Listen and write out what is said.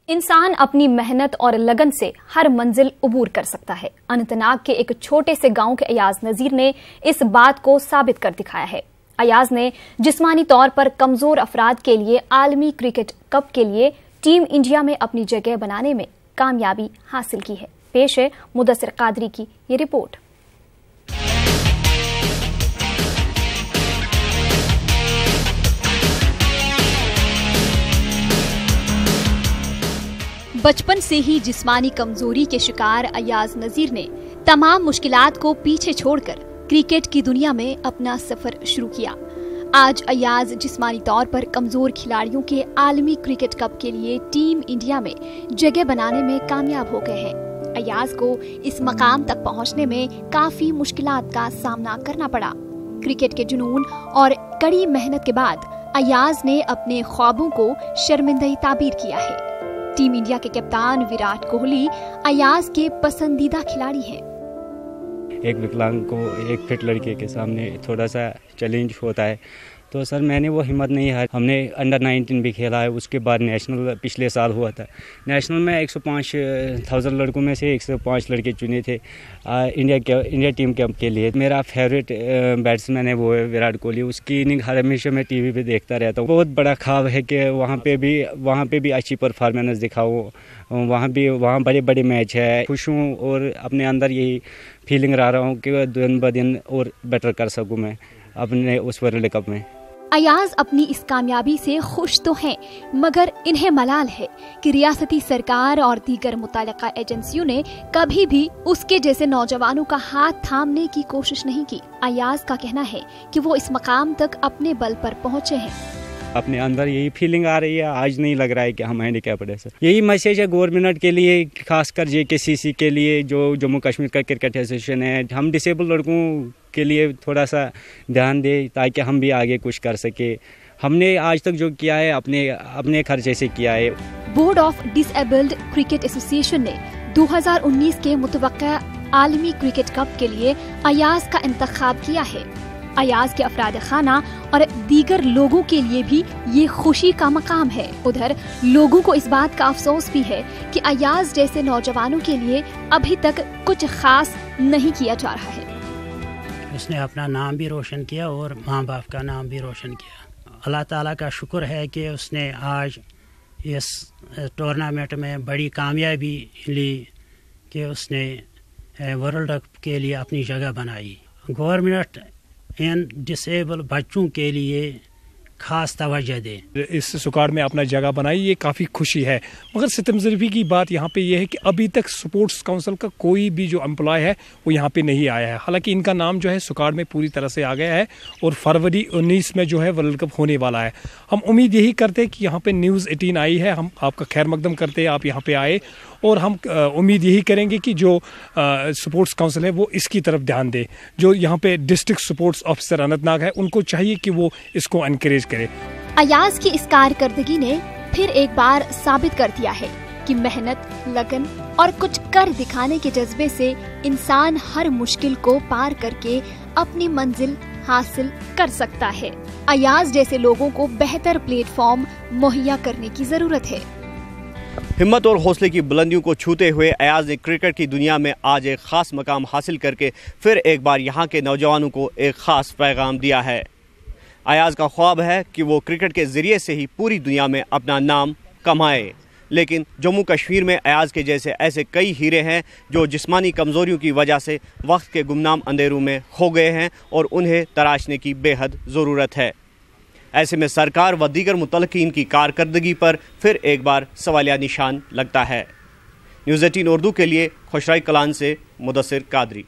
इंसान अपनी मेहनत और लगन से हर मंजिल उबूर कर सकता है। अनंतनाग के एक छोटे से गांव के अयाज नजीर ने इस बात को साबित कर दिखाया है। अयाज ने जिस्मानी तौर पर कमजोर अफराद के लिए आलमी क्रिकेट कप के लिए टीम इंडिया में अपनी जगह बनाने में कामयाबी हासिल की है। पेश है मुदस्सिर कादरी की ये रिपोर्ट। बचपन से ही जिस्मानी कमजोरी के शिकार अयाज नजीर ने तमाम मुश्किलात को पीछे छोड़कर क्रिकेट की दुनिया में अपना सफर शुरू किया। आज अयाज जिस्मानी तौर पर कमजोर खिलाड़ियों के आलमी क्रिकेट कप के लिए टीम इंडिया में जगह बनाने में कामयाब हो गए हैं। अयाज को इस मकाम तक पहुंचने में काफी मुश्किलात का सामना करना पड़ा। क्रिकेट के जुनून और कड़ी मेहनत के बाद अयाज ने अपने ख्वाबों को शर्मिंदगी ताबीर किया है। टीम इंडिया के कप्तान विराट कोहली अयाज के पसंदीदा खिलाड़ी हैं। एक विकलांग को एक फिट लड़के के सामने थोड़ा सा चैलेंज होता है, तो सर मैंने वो हिम्मत नहीं हारी। हमने अंडर 19 भी खेला है, उसके बाद नेशनल पिछले साल हुआ था। नेशनल में 105,000 लड़कों में से 105 लड़के चुने थे इंडिया टीम के लिए। मेरा फेवरेट बैट्समैन है वो है विराट कोहली। उसकी इनिंग हमेशा मैं टीवी पे देखता रहता हूँ। बहुत बड़ा ख्वाब है कि वहाँ पे भी अच्छी परफॉर्मेंस दिखाऊँ। वहाँ बड़े बड़े मैच है। खुश हूँ और अपने अंदर यही फीलिंग रहा हूँ कि दिन ब दिन और बेटर कर सकूँ मैं अपने उस वर्ल्ड कप में। अयाज अपनी इस कामयाबी से खुश तो हैं, मगर इन्हें मलाल है कि रियासती सरकार और दीगर मुताल्लिका एजेंसियों ने कभी भी उसके जैसे नौजवानों का हाथ थामने की कोशिश नहीं की। अयाज का कहना है कि वो इस मकाम तक अपने बल पर पहुंचे हैं। अपने अंदर यही फीलिंग आ रही है। आज नहीं लग रहा है कि हम हैंडीकैप्ड है सर। यही मैसेज है गवर्नमेंट के लिए, खासकर JKCC के लिए, जो जम्मू कश्मीर का क्रिकेट एसोसिएशन है। हम डिसेबल लड़कों के लिए थोड़ा सा ध्यान दे ताकि हम भी आगे कुछ कर सके। हमने आज तक जो किया है अपने खर्चे से किया है। Board of disabled cricket association ने 2019 के मुतवक्का आलमी क्रिकेट कप के लिए अयाज का इंतखाब किया है। अयाज के अफराद खाना और दीगर लोगों के लिए भी ये खुशी का मकाम है। उधर लोगों को इस बात का अफसोस भी है कि अयाज जैसे नौजवानों के लिए अभी तक कुछ खास नहीं किया जा रहा है। उसने अपना नाम भी रोशन किया और माँ बाप का नाम भी रोशन किया। अल्लाह ताला का शुक्र है कि उसने आज इस टूर्नामेंट में बड़ी कामयाबी ली कि उसने वर्ल्ड कप के लिए अपनी जगह बनाई। गवर्नमेंट इन डिसेबल बच्चों के लिए खास तवज्जो दे। इस स्क्वाड में अपना जगह बनाई, ये काफ़ी खुशी है। मगर सितमज़रफ़ी की बात यहाँ पे ये है कि अभी तक स्पोर्ट्स काउंसिल का कोई भी जो एम्प्लॉय है वो यहाँ पे नहीं आया है। हालांकि इनका नाम जो है स्क्वाड में पूरी तरह से आ गया है और फरवरी 19 में जो है वर्ल्ड कप होने वाला है। हम उम्मीद यही करते हैं कि यहाँ पे न्यूज़ 18 आई है, हम आपका खैर मकदम करते हैं आप यहाँ पे आए, और हम उम्मीद यही करेंगे कि जो स्पोर्ट्स काउंसिल है वो इसकी तरफ ध्यान दे। जो यहाँ पे डिस्ट्रिक्ट स्पोर्ट्स ऑफिसर अनंतनाग है, उनको चाहिए कि वो इसको एनकरेज करे। अयाज की इस कारकर्दगी ने फिर एक बार साबित कर दिया है कि मेहनत, लगन और कुछ कर दिखाने के जज्बे से इंसान हर मुश्किल को पार करके अपनी मंजिल हासिल कर सकता है। अयाज जैसे लोगों को बेहतर प्लेटफॉर्म मुहैया करने की जरूरत है। हिम्मत और हौसले की बुलंदियों को छूते हुए अयाज ने क्रिकेट की दुनिया में आज एक खास मकाम हासिल करके फिर एक बार यहाँ के नौजवानों को एक खास पैगाम दिया है। अयाज का ख्वाब है कि वो क्रिकेट के ज़रिए से ही पूरी दुनिया में अपना नाम कमाए, लेकिन जम्मू कश्मीर में अयाज के जैसे ऐसे कई हीरे हैं जो जिस्मानी कमज़ोरियों की वजह से वक्त के गुमनाम अंधेरों में खो गए हैं और उन्हें तराशने की बेहद ज़रूरत है। ऐसे में सरकार व दीगर मुतल्लिकीन की कारकर्दगी पर फिर एक बार सवालिया निशान लगता है। न्यूज़ 18 उर्दू के लिए खुशराई कलान से मुदस्सिर कादरी।